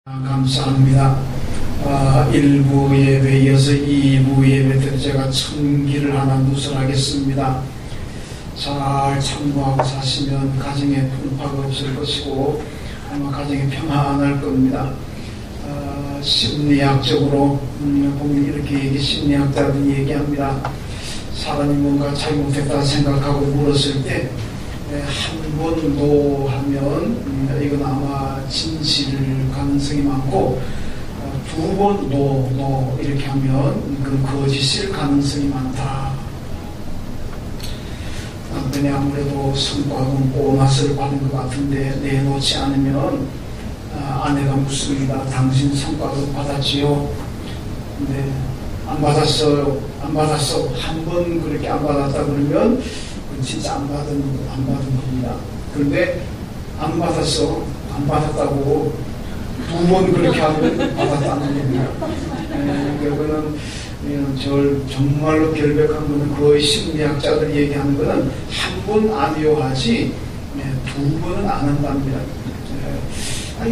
감사합니다. 1부 예배에 이어서 2부 예배 때 제가 청기를 하나 누설하겠습니다. 잘 참고하고 사시면 가정에 풍파가 없을 것이고 아마 가정에 평안할 겁니다. 심리학적으로 보면 이렇게 심리학자들이 얘기합니다. 사람이 뭔가 잘못했다 생각하고 물었을 때 한 번 노 하면 이건 아마 진실 가능성이 많고 두 번 노 이렇게 하면 그 거짓일 가능성이 많다. 남편이 아무래도 성과금 보너스를 받은 것 같은데 내놓지 않으면 아내가 묻습니다. 당신 성과금 받았지요? 근데 안 받았어요. 안 받았어. 한 번 그렇게 안 받았다 그러면 진짜 안 받은 겁니다. 그런데 안 받았어. 안 받았다고 두 번 그렇게 하면 받았다는 겁니다. 그거는 정말로 결백한 거는 거의 심리학자들이 얘기하는 거는 한 번 아니요 하지 두 번은 안 한답니다.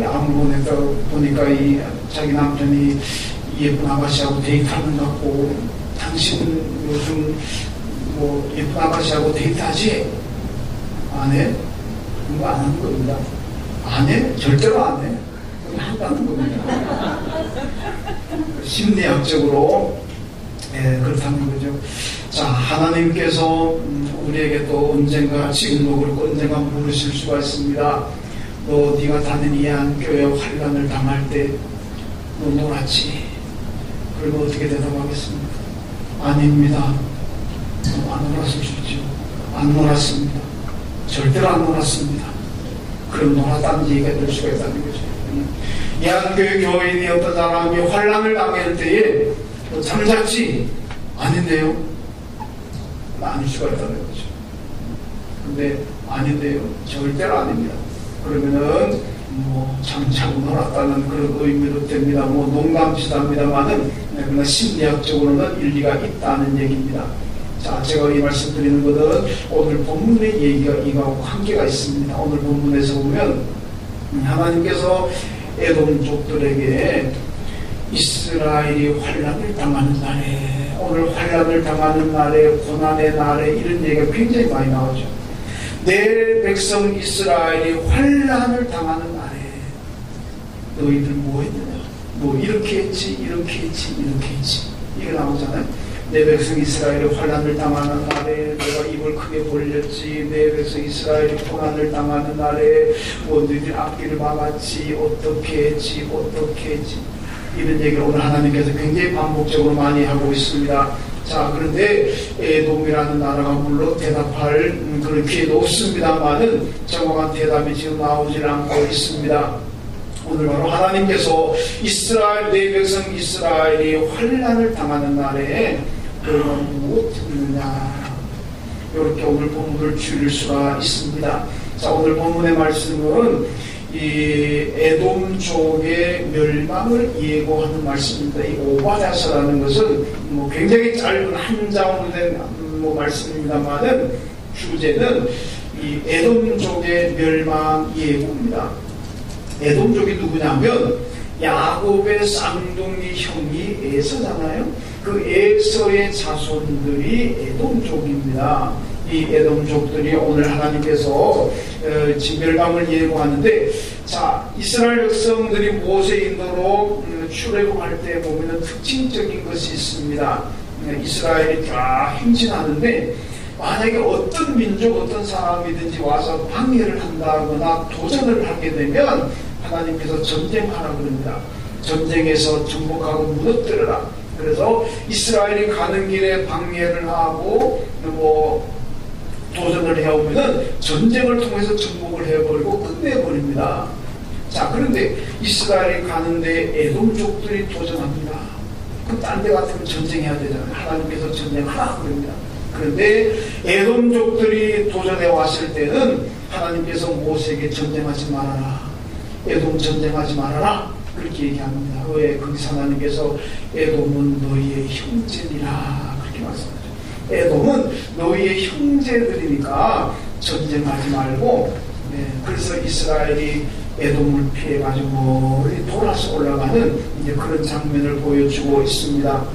아무 보니까 자기 남편이 예쁜 아가씨하고 데이트하는 것 같고 당신 요즘 예쁜 아가씨하고 데이트하지? 안 해? 그거 안 하는 겁니다. 안 해? 절대로 안 해. 그거 한다는 겁니다. 심리학적으로 그렇다는 거죠. 자, 하나님께서 우리에게 또 언젠가 지금도 그렇고 언젠가 물으실 수가 있습니다. 너 네가 다니는 이 안교회 환난을 당할 때 너 놀았지? 그리고 어떻게 대답하겠습니까? 아닙니다. 안 놀았으시죠? 안 놀았습니다. 절대로 안 놀았습니다. 그럼 놀았다는 얘기가 될 수가 있다는 거죠. 예한교회 교인이 어떤 사람이 환난을 당할 때에 잠잤지? 아닌데요? 아닐 수가 있다는 거죠. 근데 아닌데요? 절대로 아닙니다. 그러면은 잠자고 놀았다는 그런 의미로 됩니다. 농담치답니다만은 그러나 심리학적으로는 일리가 있다는 얘기입니다. 자, 제가 이 말씀 드리는 것은 오늘 본문의 얘기가 이거하고 관계가 있습니다. 오늘 본문에서 보면 하나님께서 에돔족들에게 이스라엘이 환난을 당하는 날에, 오늘 환난을 당하는 날에, 고난의 날에 이런 얘기가 굉장히 많이 나오죠. 내 백성 이스라엘이 환난을 당하는 날에 너희들 뭐 했느냐? 이렇게 했지, 이렇게 했지, 이렇게 했지. 이게 나오잖아요. 내 백성 이스라엘이 환난을 당하는 날에 내가 입을 크게 벌렸지. 내 백성 이스라엘이 고난을 당하는 날에 너희들 앞길을 막았지. 어떻게 했지, 어떻게 했지. 이런 얘기를 오늘 하나님께서 굉장히 반복적으로 많이 하고 있습니다. 자, 그런데 에돔이라는 나라가 물론 대답할 그런 기회도 없습니다만은 정확한 대답이 지금 나오질 않고 있습니다. 오늘 바로 하나님께서 이스라엘, 내 백성 이스라엘이 환난을 당하는 날에 그러면 무엇했느냐, 이렇게 오늘 본문을 줄일 수가 있습니다. 자, 오늘 본문의 말씀은 이 에돔족의 멸망을 예고하는 말씀입니다. 이 오바댜서라는 것은 굉장히 짧은 한 장으로 된 말씀입니다만은 주제는 이 에돔족의 멸망 예고입니다. 에돔족이 누구냐면 야곱의 쌍둥이 형이 에서잖아요. 그 에서의 자손들이 에돔족입니다. 이 에돔족들이 오늘 하나님께서 멸망을 예고하는데, 자, 이스라엘 백성들이 모세 인도로 출애굽할 때 보면 특징적인 것이 있습니다. 이스라엘이 다 행진하는데 만약에 어떤 민족, 어떤 사람이든지 와서 방해를 한다거나 도전을 하게 되면 하나님께서 전쟁하라 그럽니다. 전쟁에서 정복하고 무너뜨려라. 그래서 이스라엘이 가는 길에 방해를 하고 도전을 해오면은 전쟁을 통해서 정복을 해버리고 끝내버립니다. 자, 그런데 이스라엘이 가는데 에돔족들이 도전합니다. 그 딴 데 같으면 전쟁해야 되잖아요. 하나님께서 전쟁하라 그럽니다. 그런데 에돔족들이 도전해 왔을 때는 하나님께서 모세에게 전쟁하지 말아라. 에돔 전쟁하지 말아라. 그렇게 얘기합니다. 왜? 거기서 하나님께서 에돔은 너희의 형제니라. 그렇게 말씀하죠. 에돔은 너희의 형제들이니까 전쟁하지 말고, 그래서 이스라엘이 에돔을 피해가지고 멀리 돌아서 올라가는 이제 그런 장면을 보여주고 있습니다.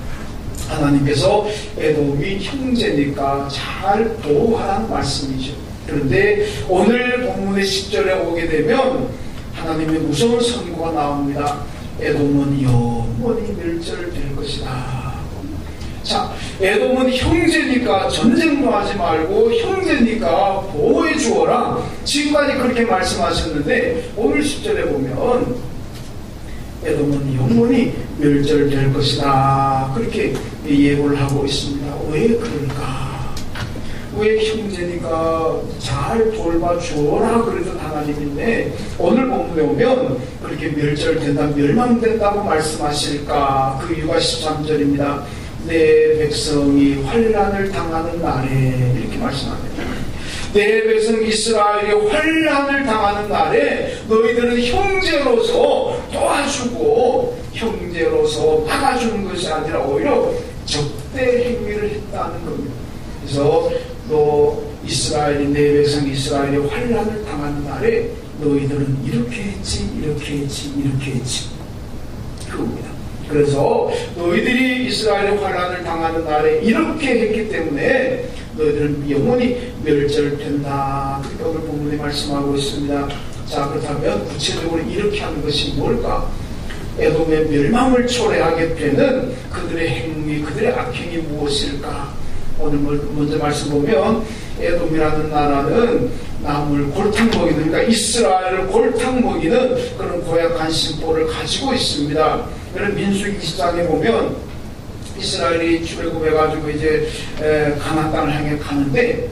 하나님께서 에돔이 형제니까 잘 보호하라는 말씀이죠. 그런데 오늘 본문의 10절에 오게 되면 하나님의 무서운 선고가 나옵니다. 에돔은 영원히 멸절될 것이다. 자, 에돔은 형제니까 전쟁도 하지 말고 형제니까 보호해 주어라. 지금까지 그렇게 말씀하셨는데 오늘 10절에 보면 에돔은 영원히 멸절될 것이다. 그렇게 예고를 하고 있습니다. 왜 그럴까? 왜 형제니까 잘 돌봐주어라 그랬던 하나님인데 오늘 본문에 오면 그렇게 멸절된다, 멸망된다고 말씀하실까? 그 이유가 13절입니다. 내 백성이 환난을 당하는 날에 이렇게 말씀합니다. 내 백성 이스라엘이 환난을 당하는 날에 너희들은 형제로서 도와주고 형제로서 막아주는 것이 아니라 오히려 적대 행위를 했다는 겁니다. 그래서 너 이스라엘이 내 백성 이스라엘이 환난을 당하는 날에 너희들은 이렇게 했지 이렇게 했지 이렇게 했지 그겁니다. 그래서 너희들이 이스라엘의 환난을 당하는 날에 이렇게 했기 때문에 너희들은 영원히 멸절된다. 그렇게 오늘 본문에 말씀하고 있습니다. 자, 그렇다면 구체적으로 이렇게 하는 것이 뭘까? 에돔의 멸망을 초래하게 되는 그들의 행위, 그들의 악행이 무엇일까? 오늘 먼저 말씀 보면 에돔이라는 나라는 남을 골탕 먹이는, 그러니까 이스라엘을 골탕 먹이는 그런 고약한 심보를 가지고 있습니다. 그런 민수기 20장에 보면 이스라엘이 출애굽해가지고 이제 가나안 땅을 향해 가는데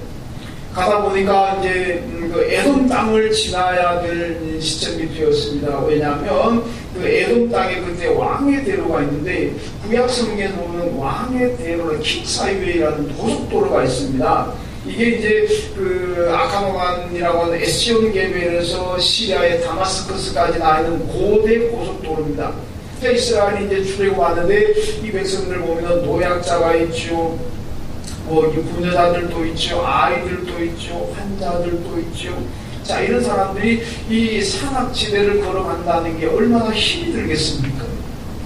가다 보니까 이제 그 에돔 땅을 지나야 될 시점이 되었습니다. 왜냐하면 그 에돔 땅에 그때 왕의 대로가 있는데 구약 성경에 보면 왕의 대로는 킹스하이웨이라는 고속도로가 있습니다. 이게 이제 그 아카노간이라고 하는 에스온 계면에서 시리아의 다마스커스까지 나 있는 고대 고속도로입니다. 그러니까 이스라엘이 이제 출애굽 왔는데 이 백성들 보면 노약자가 있죠. 뭐 부녀자들도 있죠. 아이들도 있죠. 환자들도 있죠. 자, 이런 사람들이 이 산악지대를 걸어간다는 게 얼마나 힘이 들겠습니까?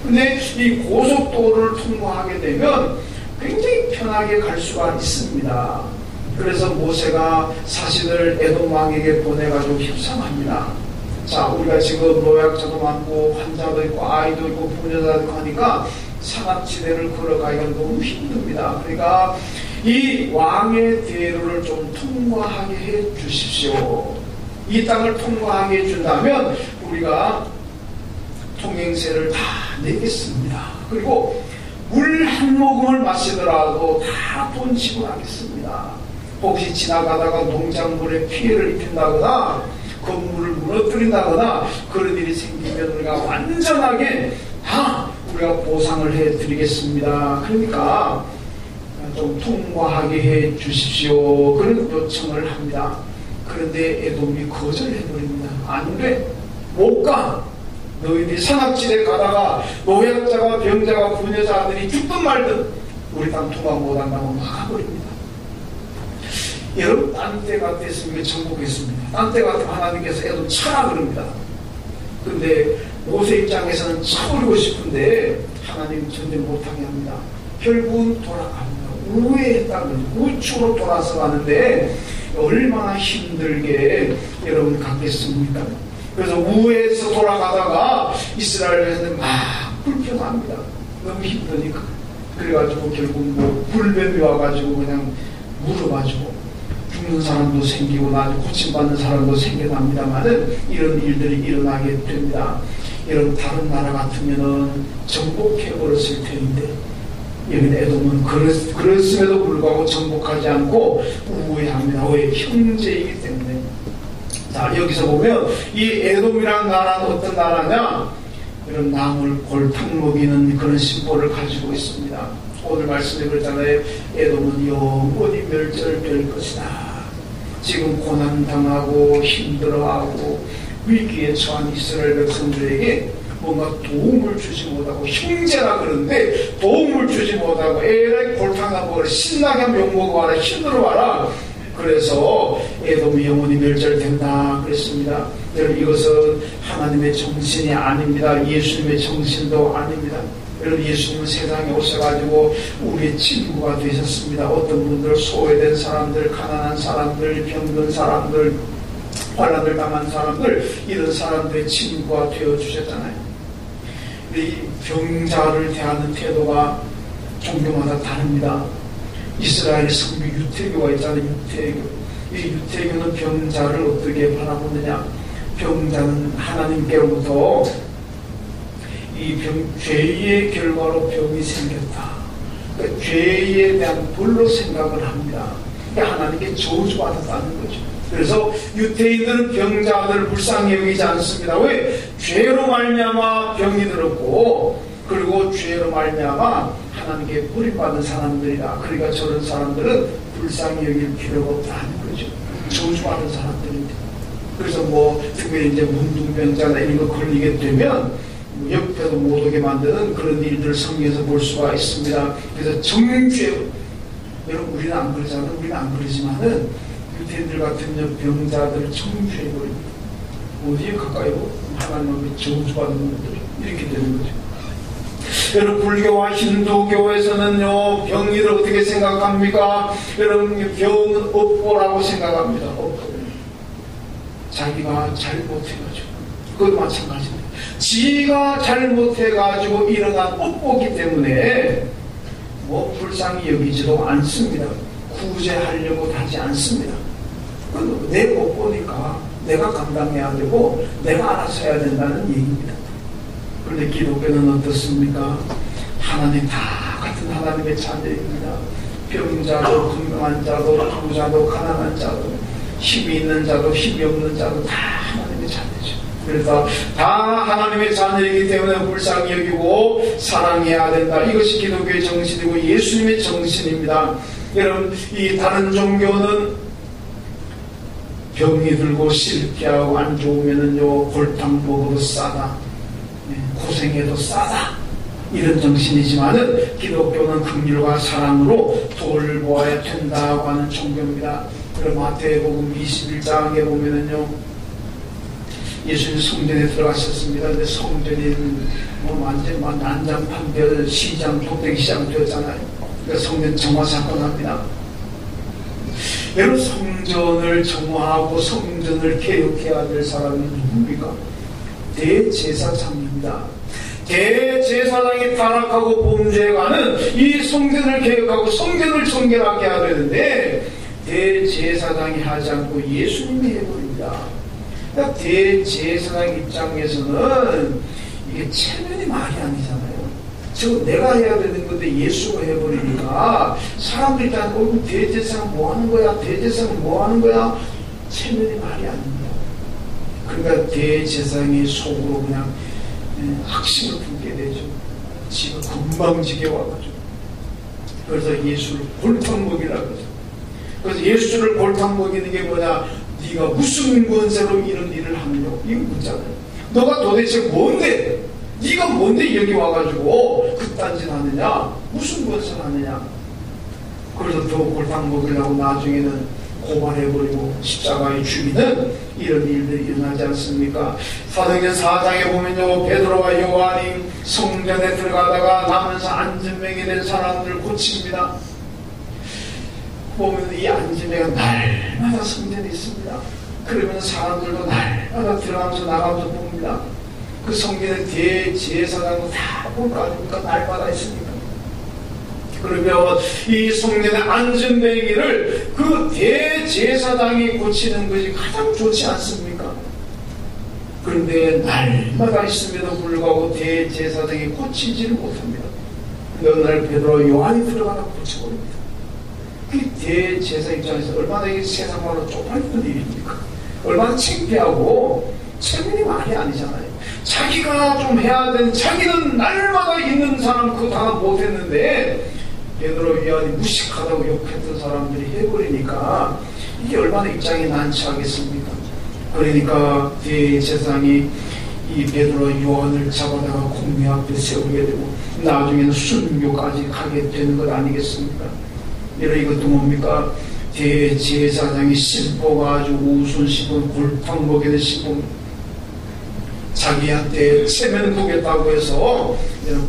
근데 이 고속도로를 통과하게 되면 굉장히 편하게 갈 수가 있습니다. 그래서 모세가 사신을 에돔 왕에게 보내가지고 협상합니다. 자, 우리가 지금 노약자도 많고 환자도 있고 아이도 있고 부녀자도 있고 하니까 산악지대를 걸어가기가 너무 힘듭니다. 그러니까 이 왕의 대로를 좀 통과하게 해 주십시오. 이 땅을 통과하게 해준다면 우리가 통행세를 다 내겠습니다. 그리고 물 한 모금을 마시더라도 다 돈 지불하겠습니다. 혹시 지나가다가 농작물에 피해를 입힌다거나 건물을 무너뜨린다거나 그런 일이 생기면 우리가 완전하게 다 우리가 보상을 해드리겠습니다. 그러니까 좀 통과하게 해 주십시오. 그런 요청을 합니다. 그런데 에돔이 거절해버립니다. 안 돼. 못 가. 너희들이 산악지대에 가다가 노약자가 병자가 부녀자들이 죽든 말든 우리 땅 통과 못한다고 막아버립니다. 여러분, 딴 때 같았으면 정복했습니다. 딴 때 같으면 하나님께서 에돔 차라 그럽니다. 근데 모세 입장에서는 차버리고 싶은데 하나님 전쟁 못하게 합니다. 결국은 돌아갑니다. 우회했다는 우측으로 돌아서 가는데 얼마나 힘들게 여러분 갔겠습니까? 그래서 우회해서 돌아가다가 이스라엘에서는 막 불평합니다. 너무 힘드니까. 그래가지고 결국 뭐 불뱀이 와가지고 그냥 물어가지고 죽는 사람도 생기고 나중에 고침받는 사람도 생겨납니다만은 이런 일들이 일어나게 됩니다. 이런 다른 나라 같으면은 정복해버렸을 텐데 여기는 에돔은 그랬음에도 불구하고 정복하지 않고 우회합니다. 왜? 형제이기 때문에. 자, 여기서 보면 이 에돔이라는 나라는 어떤 나라냐? 이런 남을 골탕 먹이는 그런 심보를 가지고 있습니다. 오늘 말씀에 그랬잖아요. 에돔은 영원히 멸절될 것이다. 지금 고난당하고 힘들어하고 위기에 처한 이스라엘 백성들에게 뭔가 도움을 주지 못하고 형제라 그러는데 도움을 주지 못하고 에라이 골탕 먹어라 신나게 욕먹어라 힘들어와라 그래서 에돔이 영원히 멸절된다 그랬습니다. 여러분, 이것은 하나님의 정신이 아닙니다. 예수님의 정신도 아닙니다. 여러분, 예수님은 세상에 오셔가지고 우리의 친구가 되셨습니다. 어떤 분들, 소외된 사람들, 가난한 사람들, 병든 사람들, 환난을 당한 사람들, 이런 사람들의 친구가 되어주셨잖아요. 이 병자를 대하는 태도가 종교마다 다릅니다. 이스라엘 성교 유태교가 있잖아요. 유태교. 이 유태교는 병자를 어떻게 바라보느냐. 병자는 하나님께로부터 이 죄의 결과로 병이 생겼다. 그러니까 죄에 대한 벌로 생각을 합니다. 그러니까 하나님께 저주받았다는 거죠. 그래서 유태인들은 병자들을 불쌍히 여기지 않습니다. 왜? 죄로 말미암아 병이 들었고, 그리고 죄로 말미암아 하나님께 버림받은 사람들이다. 그러니까 저런 사람들은 불쌍히 여길 필요가 없다는 거죠. 저주받은 사람들입니다. 그래서 특별히 이제 문둥병자나 이런 거 걸리게 되면 옆에도 못 오게 만드는 그런 일들을 성경에서 볼 수가 있습니다. 그래서 정죄, 여러분, 우리는 안 그러잖아요. 우리는 안 그러지만은 유태인들 같은 병자들을 정죄해버립니다. 어디에 가까이로? 하나님의 저주받은 분들 이렇게 되는 거죠. 여러분, 불교와 힌두교에서는요, 병리를 어떻게 생각합니까? 여러분, 병은 업보라고 생각합니다. 업보. 자기가 잘못해가지고. 그것도 마찬가지입니다. 지가 잘못해가지고 일어난 업보기 때문에 불쌍히 여기지도 않습니다. 구제하려고 하지 않습니다. 내 업보니까 내가 감당해야 되고 내가 알아서 해야 된다는 얘기입니다. 그런데 기독교는 어떻습니까? 하나님 다 같은 하나님의 자녀입니다. 병자도 건강한 자도 부자도 가난한 자도 힘이 있는 자도 힘이 없는 자도 다 하나님의 자녀죠. 그래서 다 하나님의 자녀이기 때문에 불쌍히 여기고 사랑해야 된다. 이것이 기독교의 정신이고 예수님의 정신입니다. 여러분, 이 다른 종교는 병이 들고 실패하고 안 좋으면은요, 골탕 먹어도 싸다, 고생해도 싸다, 이런 정신이지만은 기독교는 긍휼과 사랑으로 돌보아야 된다고 하는 종교입니다. 그리고 마태복음 21장에 보면은요, 예수님 성전에 들어가셨습니다. 근데 성전이 완전 난장판별 시장, 도떼기 시장 되었잖아요. 그러니까 성전 정화 사건 합니다. 여러분, 성전을 정화하고 성전을 개혁해야 될 사람이 누굽니까? 대제사장입니다. 대제사장이 타락하고 범죄가는 이 성전을 개혁하고 성전을 정결하게 해야 되는데 대제사장이 하지 않고 예수님이 해버립니다. 그러니까 대제사장 입장에서는 이게 체면이 말이 아니잖아요. 저 내가 해야 되는 건데 예수가 해버리니까 사람들이 다 대제사장 뭐 하는 거야? 대제사장 뭐 하는 거야? 체면이 말이 아닙니다. 그러니까 대제사장이 속으로 그냥 악심을 품게 되죠. 지가 금방 지겨워가지고. 그래서 예수를 골탕 먹이라고 그러죠. 그래서 예수를 골탕 먹이는 게 뭐냐? 네가 무슨 권세로 이런 일을 하느냐고. 이거 묻잖아요. 너가 도대체 뭔데? 네가 뭔데 여기 와가지고 그딴 짓 하느냐? 무슨 권세를 하느냐? 그래서 더 골탕 먹이려고 나중에는 고발해버리고 십자가에 죽이는 이런 일들이 일어나지 않습니까? 사도행전 4장에 보면요, 베드로와 요한이 성전에 들어가다가 나면서 안진뱅이 된 사람들을 고칩니다. 보면 이 안진뱅이가 날마다 성전에 있습니다. 그러면 사람들도 날마다 들어가면서 나가면서 봅니다. 그 성전의 대제사장도 다 볼 거 아닙니까? 날마다 있습니다. 그러면 이 성전의 안전뱅이를 그 대제사장이 고치는 것이 가장 좋지 않습니까? 그런데 날마다 있음에도 불구하고 대제사장이 고치지를 못합니다. 어느 날 베드로와 요한이 들어가다 고쳐버립니다. 그 대제사 입장에서 얼마나 이 세상 말로 쪽팔리는 일입니까? 얼마나 창피하고 체면이 말이 아니잖아요. 자기가 좀 해야 되는, 자기는 날마다 있는 사람 그거 다 못했는데 베드로 요한이 무식하다고 욕했던 사람들이 해버리니까 이게 얼마나 입장이 난처하겠습니까? 그러니까 대제사장이 이 베드로 요한을 잡아다가 공회 앞에 세우게 되고 나중에는 순교까지 가게 되는 것 아니겠습니까? 여러분, 이것도 뭡니까? 대제사장의 신보가 아주 우스운 신보, 골탕 먹이는 신보, 자기한테 체면 보겠다고 해서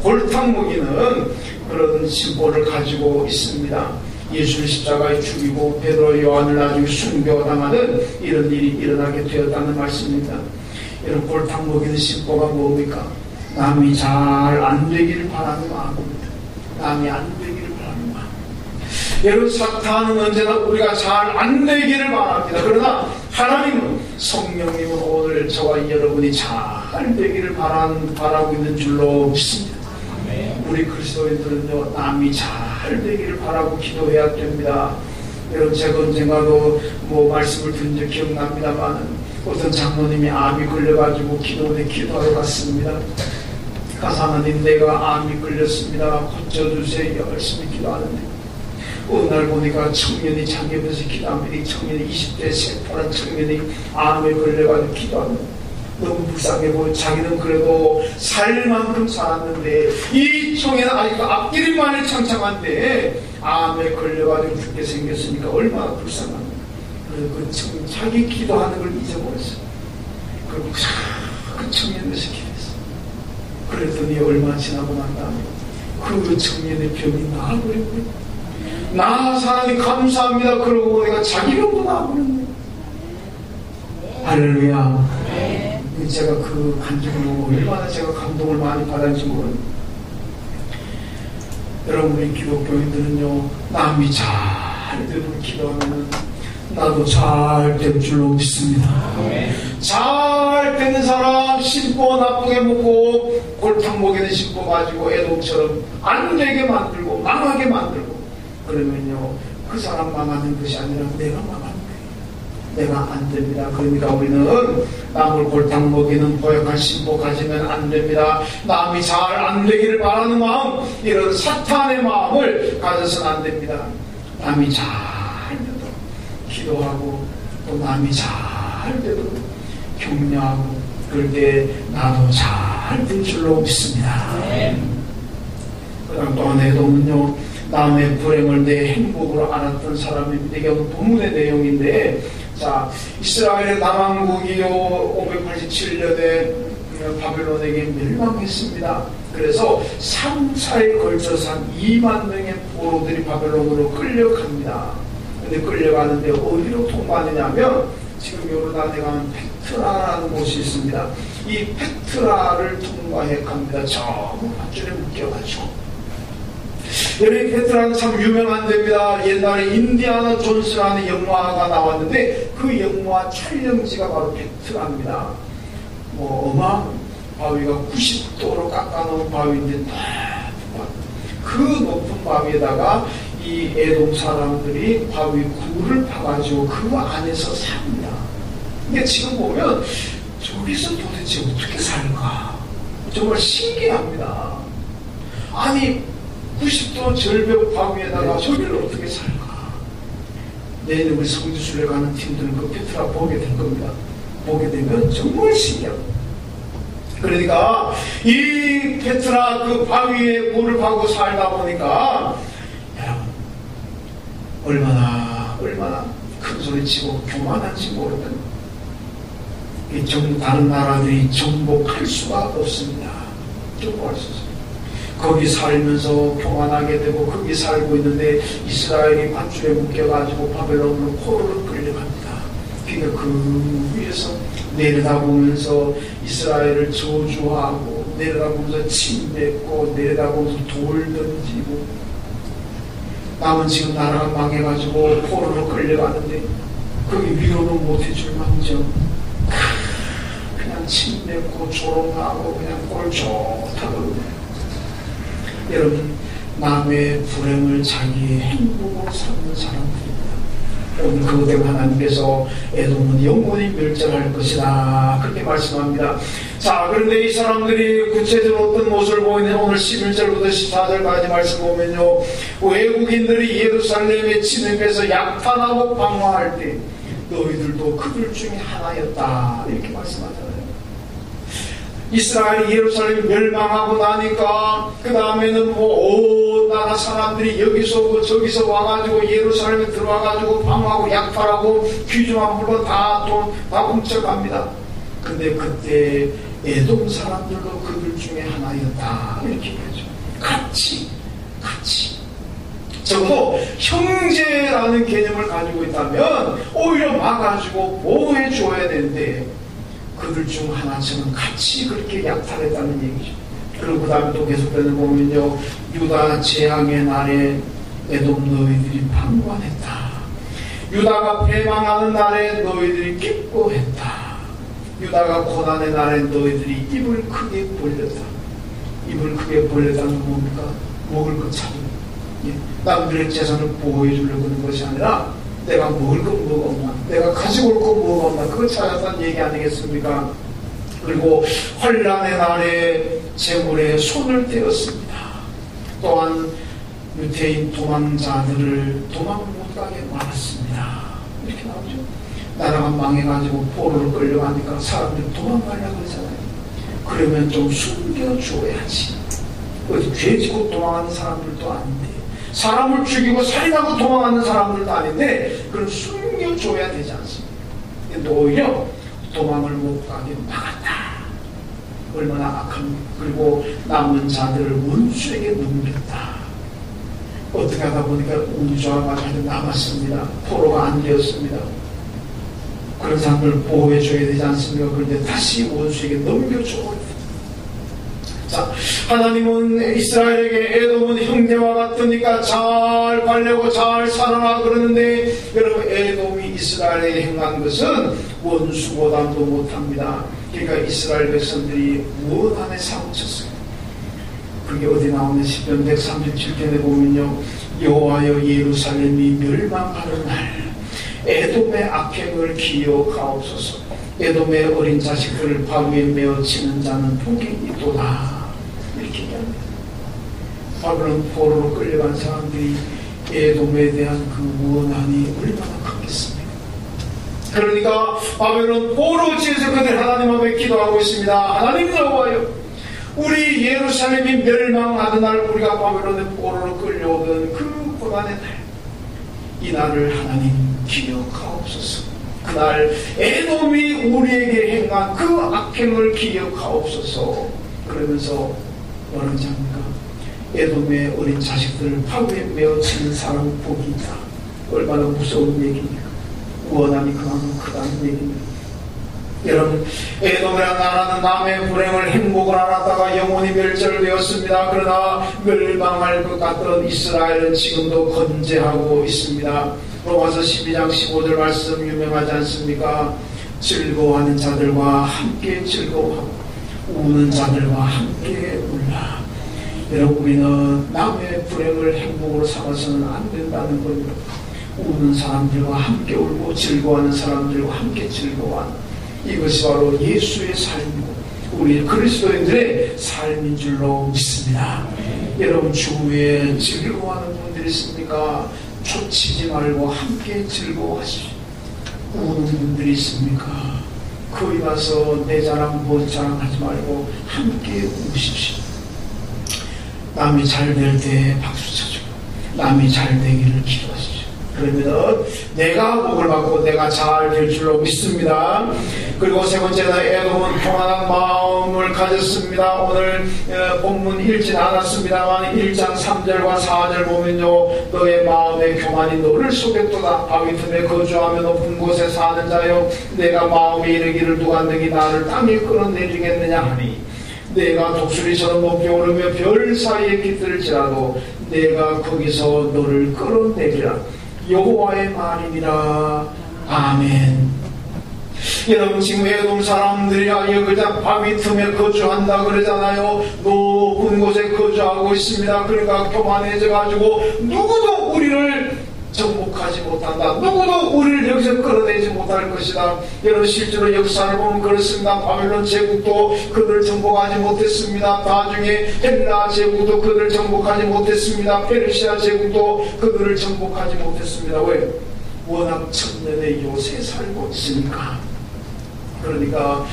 골탕 먹이는 그런 신보를 가지고 있습니다. 예수를 십자가에 죽이고 베드로 요한을 나중에 순교당하는 이런 일이 일어나게 되었다는 말씀입니다. 이런 골탕 먹이는 신보가 뭡니까? 남이 잘 안 되기를 바라는 마음입니다. 남이 안 되기를 바라는 마음. 여러분, 사탄은 언제나 우리가 잘 안 되기를 바랍니다. 그러나 하나님은, 성령님은 오늘 저와 여러분이 잘 되기를 바라고 있는 줄로 믿습니다. 우리 그리스도인들은요, 남이 잘 되기를 바라고 기도해야 됩니다. 여러분, 제가 언젠가도 말씀을 드린 적 기억납니다만, 어떤 장로님이 암이 걸려가지고 기도하러 갔습니다. 가서 하나님, 내가 암이 걸렸습니다. 고쳐주세요. 열심히 기도하는데, 어느 날 보니까 청년이 자기 옆에서 기도합니다. 이 청년이 20대 새파란 청년이 암에 걸려가지고 기도합니다. 너무 불쌍해 보여. 자기는 그래도 살 만큼 살았는데 이 청년은 아직도 앞길만이 창창한데 암에 걸려가지고 죽게 생겼으니까 얼마나 불쌍합니까. 그래서 그 청년, 자기 기도하는 걸 잊어버렸어요. 그리고 그 청년에서 기도했어요. 그랬더니 얼마 지나고 난 다음에 그 청년의 병이 나아버렸고요. 하나님 감사합니다. 그러고 내가 자기 병도 나아버렸네. 할렐루야. 제가 그 간증으로 얼마나 제가 감동을 많이 받았는지 모릅니다. 여러분, 우리 기독교인들은요, 남이 잘 되도록 기도하면 나도 잘 될 줄로 믿습니다. 잘 되는 사람, 신보 나쁘게 먹고 골탕 먹이는 신보 가지고 애동처럼 안 되게 만들고 망하게 만들고, 그러면요, 그 사람 망하는 것이 아니라 내가 망하는 거예요. 내가 안 됩니다. 그러니까 우리는 남을 골탕 먹이는 고약한 신보 가지면 안 됩니다. 남이 잘 안 되기를 바라는 마음, 이런 사탄의 마음을 가져서는 안 됩니다. 남이 잘 되도록 기도하고, 또 남이 잘 되도록 격려하고, 그럴 때 나도 잘 될 줄로 믿습니다. 그 다음 또 한 애동은요, 남의 불행을 내 행복으로 알았던 사람입니다. 이게 본문의 내용인데, 자, 이스라엘의 남왕국이요 587년에 바벨론에게 멸망했습니다. 그래서 3, 4에 걸쳐서 한 2만 명의 포로들이 바벨론으로 끌려갑니다. 근데 끌려가는데 어디로 통과하느냐면, 지금 요르단에 가면 페트라라는 곳이 있습니다. 이 페트라를 통과해 갑니다. 전부 밧줄에 묶여가지고. 여기 페트라는 참 유명한 데입니다. 옛날에 인디아나 존스라는 영화가 나왔는데 그 영화 촬영지가 바로 페트라입니다. 어마어마한 바위가 90도로 깎아놓은 바위인데 그 높은 바위에다가 이 에돔 사람들이 바위 굴을 파가지고 그 안에서 삽니다. 근데 지금 보면 저기서 도대체 어떻게 살까? 정말 신기합니다. 아니 90도 절벽 바위에다가 저기를 어떻게 살까? 내일 우리 성지순례 가는 팀들은 그 페트라 보게 될 겁니다. 보게 되면 정말 신기합니다. 그러니까 이 페트라 그 바위에 물을 파고 살다 보니까 여러분 얼마나 큰 소리 치고 교만한지 모르거든요. 다른 나라들이 정복할 수가 없습니다. 정복할 수 없습니다. 거기 살면서 교만하게 되고 거기 살고 있는데 이스라엘이 밧줄에 묶여가지고 바벨론으로 포로로 끌려갑니다. 그러니까 그 위에서 내려다보면서 이스라엘을 저주하고 내려다보면서 침뱉고 내려다보면서 돌 던지고, 남은 지금 나라가 망해가지고 포로로 끌려가는데 거기 위로는 못해줄 망정 그냥 침뱉고 조롱하고 그냥 꼴 좋다고. 여러분, 남의 불행을 자기의 행복으로 삼는 사람들입니다. 오늘 그것 때문에 하나님께서 에돔은 영원히 멸절할 것이다, 그렇게 말씀합니다. 자, 그런데 이 사람들이 구체적으로 어떤 모습을 보이는 오늘 11절부터 14절까지 말씀 보면요, 외국인들이 예루살렘에 진입해서 약탈하고 방황할 때 너희들도 그들 중에 하나였다, 이렇게 말씀하잖아요. 이스라엘이 예루살렘이 멸망하고 나니까 그 다음에는 온 나라 사람들이 여기서 저기서 와가지고 예루살렘에 들어와가지고 방하고 약탈하고 귀중한 물건 다 훔쳐갑니다. 근데 그때 에돔 사람들도 그들 중에 하나였다 이렇게 얘기하죠. 같이 적어도 형제라는 개념을 가지고 있다면 오히려 막아주고 보호해 줘야 되는데 그들 중 하나처럼 같이 그렇게 약탈했다는 얘기죠. 그리고 그 다음에 또 계속되는 보면요, 유다 재앙의 날에 에돔 너희들이 방관했다. 유다가 패망하는 날에 너희들이 기뻐했다. 유다가 고난의 날에 너희들이 입을 크게 벌렸다. 입을 크게 벌렸다는 건 뭡니까? 먹을 것 찾은 남들의 재산을 보호해 주려고 하는 것이 아니라 내가 먹을 건 뭐가 없나, 내가 가지고 올 건 뭐가 없나, 그걸 찾았다는 얘기 아니겠습니까? 그리고 환난의 날에 재물에 손을 떼었습니다. 또한 유태인 도망자들을 도망을 못 가게 막았습니다. 이렇게 나오죠. 나라가 망해가지고 포로로 끌려가니까 사람들이 도망가려고 그러잖아요. 그러면 좀 숨겨줘야지. 어디 죄 짓고 도망하는 사람들도 아닌데, 사람을 죽이고 살인하고 도망하는 사람들도 아닌데 그걸 숨겨줘야 되지 않습니까? 근데 오히려 도망을 못 가게 막았다. 얼마나 악합니까? 그리고 남은 자들을 원수에게 넘겼다. 어떻게 하다 보니까 우주화가 아직 남았습니다. 포로가 안 되었습니다. 그런 사람들을 보호해줘야 되지 않습니까? 그런데 다시 원수에게 넘겨줘버렸다. 자, 하나님은 이스라엘에게 에돔은 형제와 같으니까 잘 관리하고 잘 살아라 그러는데, 여러분, 에돔이 이스라엘에게 행한 것은 원수보다도 못합니다. 그러니까 이스라엘 백성들이 무엇 안에 사무쳤어요? 그게 어디 나오는 시편 137편에 보면요, 여호와여 예루살렘이 멸망하는 날 에돔의 악행을 기억하옵소서. 에돔의 어린 자식들을 바위에 메어 치는 자는 복이 있도다. 이렇게 얘기합니다. 바벨론 포로로 끌려간 사람들이 에돔에 대한 그 원한이 얼마나 크겠습니까? 그러니까 바벨론 포로지에서 그들 하나님 앞에 기도하고 있습니다. 하나님 여호와여, 우리 예루살렘이 멸망하던 날, 우리가 바벨론의 포로로 끌려오던 그 고난의 날, 이 날을 하나님 기억하옵소서. 그날 에돔이 우리에게 행한 그 악행을 기억하옵소서. 그러면서 뭐라는지 압니까? 에돔의 어린 자식들을 바위에 메어 치는 사람은 복이 있다. 얼마나 무서운 얘기입니까? 원한이 그만큼 크다는 얘기입니다. 여러분, 에돔이라는 나라는 남의 불행을 행복을 알았다가 영원히 멸절되었습니다. 그러나 멸망할 것 같던 이스라엘은 지금도 건재하고 있습니다. 로마서 12장 15절 말씀 유명하지 않습니까? 즐거워하는 자들과 함께 즐거워하고 우는 자들과 함께 울라. 여러분, 우리는 남의 불행을 행복으로 삼아서는 안 된다는 겁니다. 우는 사람들과 함께 울고 즐거워하는 사람들과 함께 즐거워하는, 이것이 바로 예수의 삶이고 우리 그리스도인들의 삶인 줄로 믿습니다. 여러분, 주위에 즐거워하는 분들이 있습니까? 초치지 말고 함께 즐거워하십시오. 우는 분들이 있습니까? 거기 가서 내 자랑 뭔 자랑하지 말고 함께 우십시오. 남이 잘 될 때 박수 쳐주고 남이 잘 되기를 기도하십시오. 그러면 내가 복을 받고 내가 잘 될 줄로 믿습니다. 그리고 세 번째는 에돔은 평안한 마음을 가졌습니다. 오늘 본문 읽진 않았습니다만 1장 3절과 4절 보면요, 너의 마음의 교만이 너를 속였도다. 바위 틈에 거주하며 높은 곳에 사는 자여, 내가 마음에 이르기를 누가 너희 나를 땅에 끌어내리겠느냐 하니, 내가 독수리처럼 높게 오르며 별 사이에 깃들지라도 내가 거기서 너를 끌어내리라. 여호와의 말이니라. 아멘. 여러분, 지금 에돔 사람들이 그냥 바위 틈에 거주한다 그러잖아요. 높은 곳에 거주하고 있습니다. 그러니까 교만해져가지고 누구도 우리를 정복하지 못한다. 누구도 우리를 여기서 끌어내지 못할 것이다. 여러분, 실제로 역사를 보면 그렇습니다. 바벨론 제국도 그들을 정복하지 못했습니다. 나중에 헬라 제국도 그들을 정복하지 못했습니다. 페르시아 제국도 그들을 정복하지 못했습니다. 왜? 워낙 천년의 요새 살고 있으니까. 그러니까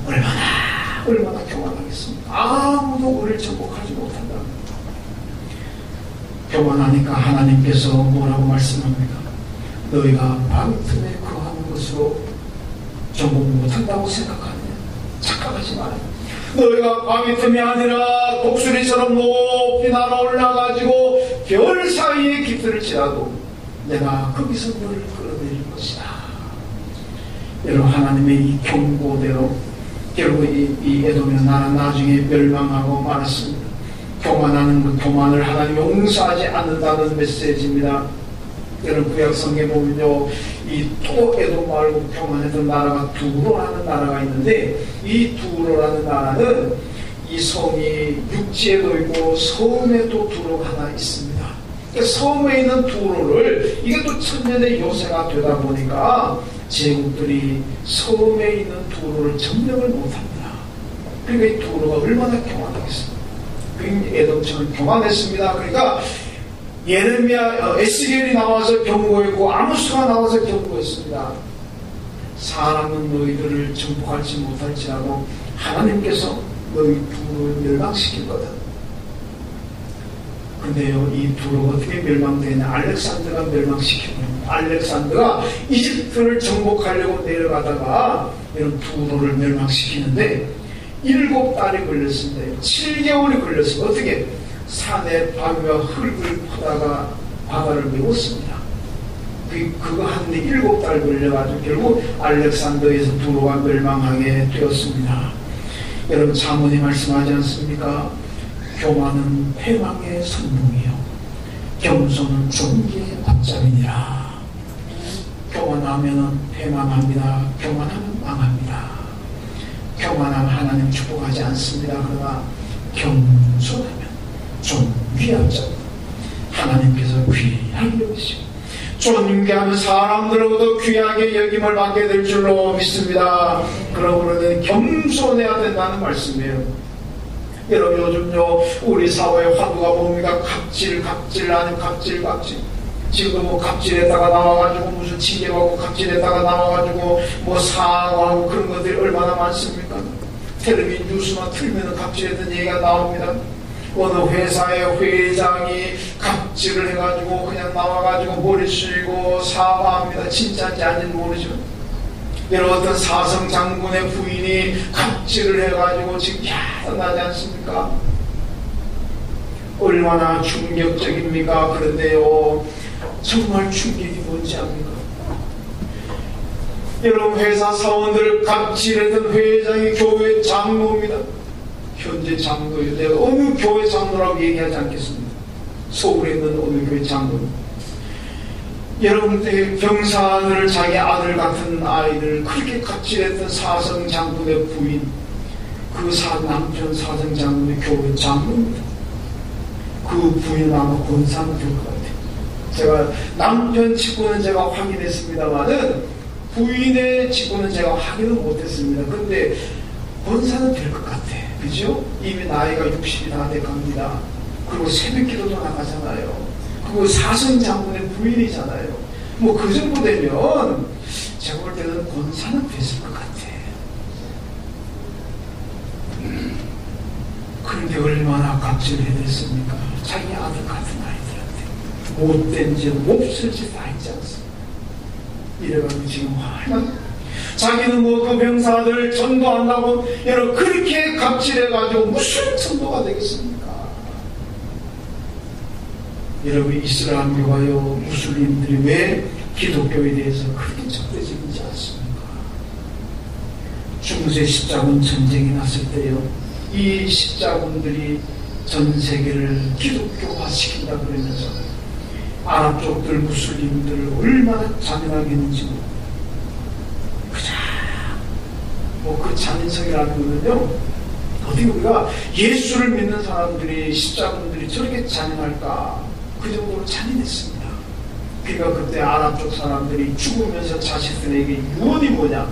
얼마나 얼마나 교만하겠습니까? 아무도 우리를 정복하지 못한다. 교만하니까 하나님께서 뭐라고 말씀합니까? 너희가 밤 틈에 거하는 것으로 정복 못한다고 생각하느냐? 착각하지 마라. 너희가 밤이 틈이 아니라 독수리처럼 높이 날아 올라가지고 별 사이에 깃들을 지라도 내가 거기서 너를 끌어내릴 것이다. 여러분, 하나님의 이 경고대로 결국 이 에돔의 나라 나중에 멸망하고 말았습니다. 교만하는 그 교만을 하나님이 용서하지 않는다는 메시지입니다. 여러분, 구약성경에 보면요, 이 또 에돔 말고 교만했던 나라가 두로라는 나라가 있는데, 이 두로라는 나라는 이 성이 육지에도 있고 섬에도 두로가 하나 있습니다. 섬에 있는 두로를, 이게 또 천년의 요새가 되다 보니까 제국들이 섬에 있는 두로를 점령을 못합니다. 그러니까 이 두로가 얼마나 교만하겠습니까? 에돔처럼 교만했습니다. 그러니까 예레미야, 에스겔이 나와서 경고했고 아모스가 나와서 경고했습니다. 사람은 너희들을 정복할지 못할지라도 하나님께서 너희 두로를 멸망시킬 거다. 근데요, 이 두로가 어떻게 멸망되냐? 알렉산더가 멸망시키고, 알렉산더가 이집트를 정복하려고 내려가다가 이런 두로를 멸망시키는데 7달이 걸렸습니다. 7개월이 걸렸습니다. 어떻게? 산에 바위와 흙을 퍼다가 바다를 메웠습니다. 그거 하는데 7달 걸려가지고 결국 알렉산더에서 두로가 멸망하게 되었습니다. 여러분, 자문이 말씀하지 않습니까? 교만은 패망의 선봉이요, 겸손은 존귀의 앞잡이니라. 교만하면 패망합니다. 교만하면 망합니다. 교만하면 하나님 축복하지 않습니다. 그러나 겸손하면 존귀한 자, 하나님께서 귀하게 여기시고 존귀하면 사람들로부터 귀하게 여김을 받게 될 줄로 믿습니다. 그러므로 겸손해야 된다는 말씀이에요. 여러분, 요즘요 우리 사회의 화두가 뭡니까? 갑질 아니면 갑질. 지금 뭐 갑질에다가 나와가지고 무슨 징계하고 갑질에다가 나와가지고 뭐 사과하고 그런 것들이 얼마나 많습니까? 텔레비전 뉴스만 틀면 갑질에 대한 얘기가 나옵니다. 어느 회사의 회장이 갑질을 해가지고 그냥 나와가지고 머리 숙이고 사과합니다. 진짜인지 아닌지 모르죠. 여러분, 어떤 사성 장군의 부인이 갑질을 해가지고 지금 야단나지 않습니까? 얼마나 충격적입니까? 그런데요, 정말 충격이 뭔지 압니까? 여러분, 회사 사원들 갑질했던 회장이 교회 장로입니다. 현재 장로예요. 내가 어느 교회 장로라고 얘기하지 않겠습니다. 서울에 있는 어느 교회 장로입니다. 여러분들, 병사들, 자기 아들 같은 아이들 그렇게 갑질했던 사성 장군의 부인, 그 남편 사성 장군의 교회 장로입니다. 그 부인 아마 권사는 될 것 같아요. 제가 남편 직구는 제가 확인했습니다만은 부인의 직구는 제가 확인을 못했습니다. 그런데 권사는 될 것 같아. 그죠? 이미 나이가 60이 다 돼갑니다. 그리고 새벽기도도 나가잖아요. 그리고 사성 장군의 부인이잖아요. 뭐 그 정도 되면 제가 볼 때는 권사는 됐을 것 같아. 그런데 얼마나 갑질을 해댔습니까? 자기 아들 같은 아이들한테 못된 짓, 몹쓸 짓 다 했지 않습니까? 이래가지고 지금 얼마나 자기는 뭐 그 병사들 전도한다고 여러분 그렇게 갑질해가지고 무슨 전도가 되겠습니까? 여러분, 이슬람교가요, 무슬림들이 왜 기독교에 대해서 그렇게 적대적이지 않습니까? 중세 십자군 전쟁이 났을 때요, 이 십자군들이 전 세계를 기독교화시킨다 그러면서 아랍 쪽들 무슬림들을 얼마나 잔인하게 했는지 그 잔인성이라는 거는요, 어떻게 우리가 예수를 믿는 사람들이 십자군들이 저렇게 잔인할까, 그 정도로 잔인했습니다. 그러니까 그때 아랍 쪽 사람들이 죽으면서 자식들에게 유언이 뭐냐?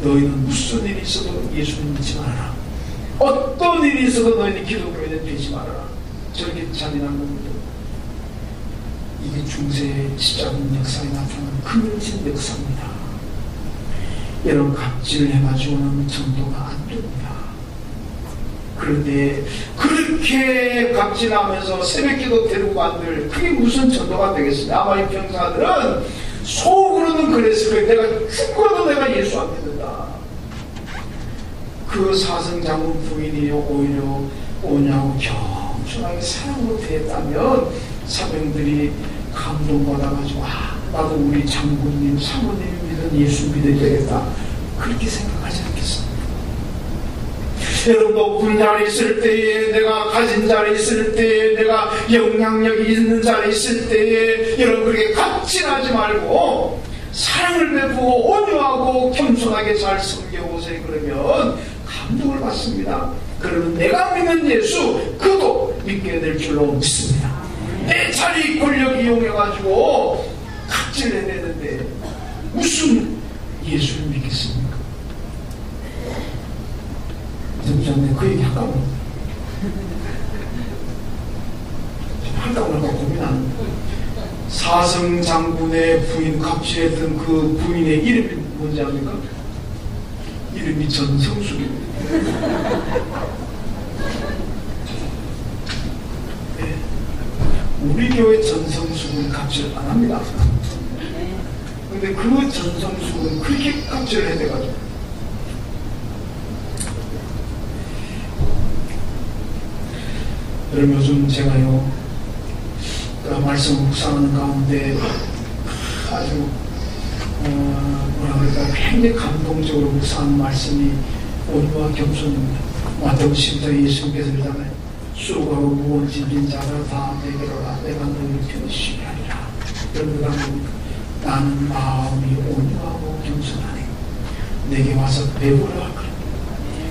너희는 무슨 일이 있어도 예수를 믿지 말아라. 어떤 일이 있어도 너희는 기독교인은 되지 말아라. 저렇게 잔인한 겁니다. 이게 중세 십자군 역사에 나타나는 그물진 역사입니다. 여러분, 갑질을 해가지고는 전도가 안 됩니다. 그런데 그렇게 갑질하면서 새벽기도 데리고 간들 그게 무슨 전도가 되겠습니까? 아마 이 병사들은 속으로는 그랬을 거예요. 내가 죽어도 내가 예수 안 믿는다. 그 사성장군 부인이 오히려 오냐고 겸손하게 사랑으로 대했다면 사병들이 감동받아가지고 나도 우리 장군님 사모님이 믿은 예수 믿어야 되겠다 그렇게 생각하지 않겠습니까? 여러분도 군자리 있을 때에 내가 가진 자리 있을 때에 내가 영향력이 있는 자리 있을 때에 여러분 그렇게 갑질하지 말고 사랑을 베푸고 온유하고 겸손하게 잘 섬겨보세요. 그러면 감동을 받습니다. 그러면 내가 믿는 예수 그도 믿게 될 줄로 믿습니다. 내 자리 권력 이용해가지고 갑질해야 되는데 무슨 예수를 믿겠습니까? 전에 그 얘기 할까 뭐 할까 말까 고민하는 사성장군의 부인 갑질했던 그 부인의 이름이 뭔지 압니까? 이름이 전성숙입니다. 네. 우리 교회 전성숙은 갑질 안 합니다. 근데 그 전성숙은 그렇게 갑질을 해대가지고 여러분 요즘 제가요 말씀 묵상하는 가운데 아주 뭐라 그럴까 굉장히 감동적으로 묵상하는 말씀이 온유와 겸손입니다. 마태복음 10장에 예수님께서 그러잖아요. 수고하고 무거운 짐진 자들 다 내게로 와 내가 너희를 편히 쉬게 하리라. 여러분 나는 마음이 온유하고 겸손하네. 내게 와서 배우라 하거든.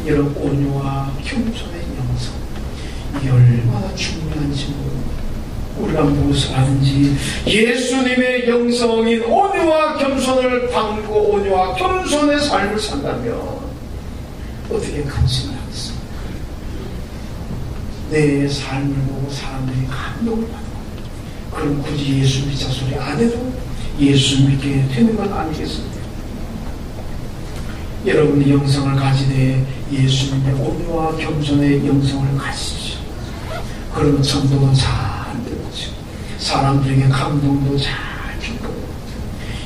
여러분 온유와 겸손의 영성 이게 얼마나 중요한지 모릅니다. 우리가 무엇을 하든지 예수님의 영성인 온유와 겸손을 담고 온유와 겸손의 삶을 산다면 어떻게 간증을 하겠습니까? 내 삶을 보고 사람들이 감동을 받고 그럼 굳이 예수 믿자 소리 안 해도 예수 믿게 되는 건 아니겠습니까? 여러분이 영성을 가지되 예수님의 온유와 겸손의 영성을 가지십시오. 그러면 전도는 잘 되죠. 사람들에게 감동도 잘 줄 겁니다.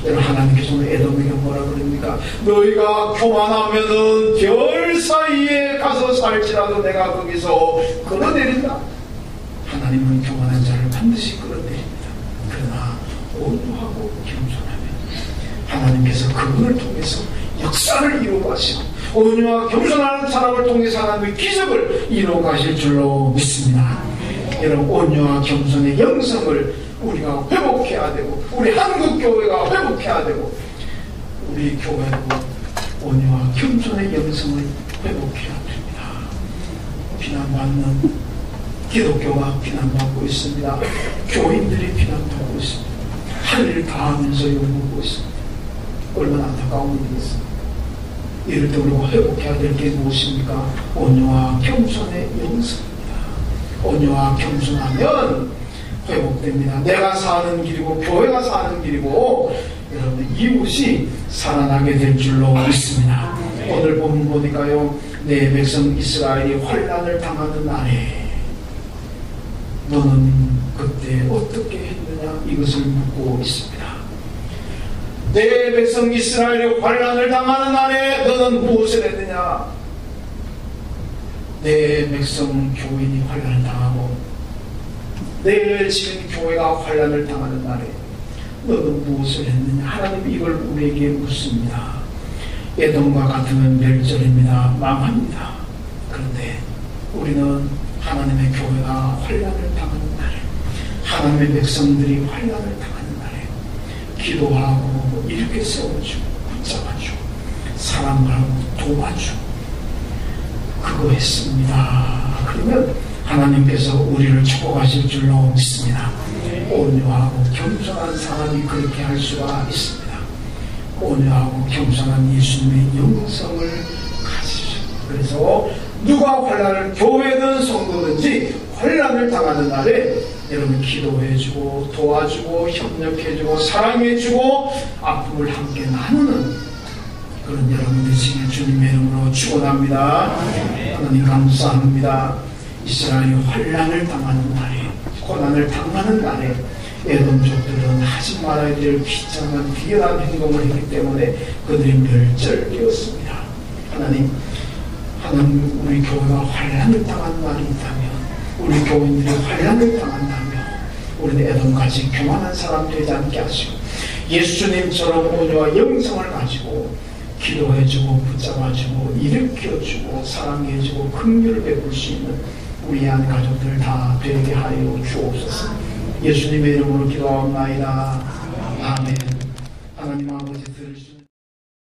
여러분 하나님께서 에돔에게 뭐라 그럽니까? 너희가 교만하면은 별 사이에 가서 살지라도 내가 거기서 끌어내린다. 하나님은 교만한 자를 반드시 끌어내립니다. 그러나 온유하고 겸손하면 하나님께서 그분을 통해서 역사를 이루어가시고 온유와 겸손한 사람을 통해서 하나님의 기적을 이루어가실 줄로 믿습니다. 여러분 온유와 겸손의 영성을 우리가 회복해야 되고 우리 한국교회가 회복해야 되고 우리 교회도 온유와 겸손의 영성을 회복해야 됩니다. 비난받는 기독교가 비난받고 있습니다. 교인들이 비난받고 있습니다. 할 일 다 하면서 욕먹고 있습니다. 얼마나 안타까운 일이겠습니까? 이럴 때 우리가 회복해야 될 게 무엇입니까? 온유와 겸손의 영성입니다. 온유와 겸손하면 회복됩니다. 내가 사는 길이고 교회가 사는 길이고 여러분 이웃이 살아나게 될 줄로 믿습니다. 오늘 본문 보니까요. 내 백성 이스라엘이 환난을 당하는 날에 너는 그때 어떻게 했느냐 이것을 묻고 있습니다. 내 백성 이스라엘이 환난을 당하는 날에 너는 무엇을 했느냐? 내 백성 교인이 환난을 당하고 내 지은 교회가 환난을 당하는 날에 너는 무엇을 했느냐? 하나님이 이걸 우리에게 묻습니다. 에돔과 같으면 멸절입니다. 망합니다. 그런데 우리는 하나님의 교회가 환난을 당하는 날에 하나님의 백성들이 환난을 당하는 날에 기도하고 이렇게 세워주고 붙잡아주고 사랑하고 도와주고 그거 했습니다. 그러면 하나님께서 우리를 축복하실 줄로 믿습니다. 온유하고 겸손한 사람이 그렇게 할 수가 있습니다. 온유하고 겸손한 예수님의 영성을 가지십시오. 그래서 누가 환난을 교회든 성도든지 환난을 당하는 날에 여러분 기도해주고 도와주고 협력해주고 사랑해주고 아픔을 함께 나누는 그런 여러분 되시길 주님의 이름으로 축원합니다. 하나님 감사합니다. 이스라엘이 환난을 당하는 날에, 고난을 당하는 날에 에돔족들은 하지 말아야 될 비참한 비열한 행동을 했기 때문에 그들이 멸절되었습니다. 하나님 우리 교회가 환난을 당한 날이 있다면, 우리 교인들이 환난을 당한다면 우리는 에돔같이 교만한 사람 되지 않게 하시고 예수님처럼 온유와 영성을 가지고 기도해주고 붙잡아주고 일으켜주고 사랑해주고 긍휼을 베풀 수 있는 우리 안 가족들 다 되게 하여 주옵소서. 예수님의 이름으로 기도하옵나이다. 아멘. 하나님 아버지